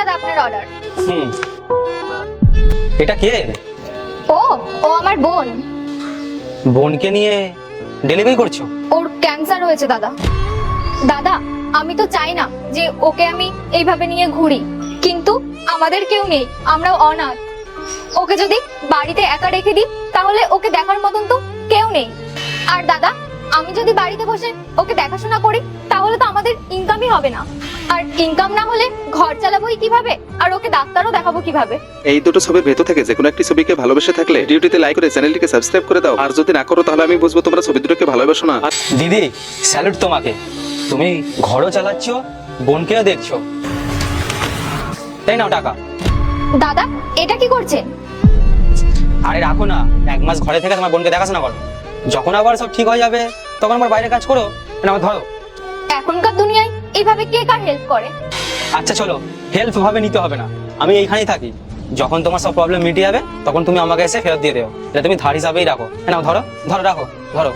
দাদা আপনার অর্ডার। হুম, এটা কে? ও ও আমার বোন। বোনকে নিয়ে ডেলিভারি করছো? ওর ক্যান্সার হয়েছে দাদা। দাদা আমি তো চাই না যে ওকে আমি এইভাবে নিয়ে ঘুরি, কিন্তু আমাদের কেউ নেই, আমরা অনাথ। ওকে যদি বাড়িতে একা রেখে দিই তাহলে ওকে দেখার মতন তো কেউ নেই। আর দাদা আমি যদি বাড়িতে বসে ওকে দেখাশোনা করি তাহলে তো আমাদের ইনকামই হবে না, আর ইনকাম না হলে ঘর চালাবোই কিভাবে, আর ওকে ডাক্তারও দেখাবো কিভাবে? এই দুটো ছবির ভেতর থেকে যে কোনো একটি ছবিকে ভালোবেসে থাকলে ভিডিওটিতে লাইক করে চ্যানেলটিকে সাবস্ক্রাইব করে দাও, আর যদি না করো তাহলে আমি বুঝবো তোমরা ছবি দুটোকে ভালোবাসো না। দিদি স্যালুট তোমাকে, তুমি ঘরও চালাচ্ছো, বোনকেও দেখছো। তাই নাও টাকা। দাদা এটা কি করছেন? আরে রাখো না, 1 মাস ঘরে থেকে তোমার বোনকে দেখাশোনা করো, যখন আবার সব ঠিক হয়ে যাবে তখন আমার বাইরে কাজ করো, আমার ধরো। এখনকার দুনিয়ায় এইভাবে কে কার হেল্প করে? আচ্ছা চলো, হেল্প ভাবে নিতে হবে না, আমি এইখানেই থাকি, যখন তোমার সব প্রবলেম মিটে যাবে তখন তুমি আমাকে এসে ফেরত দিয়ে দেও, এটা তুমি ধার হিসাবেই রাখো। নাও ধরো, ধরো, রাখো, ধরো।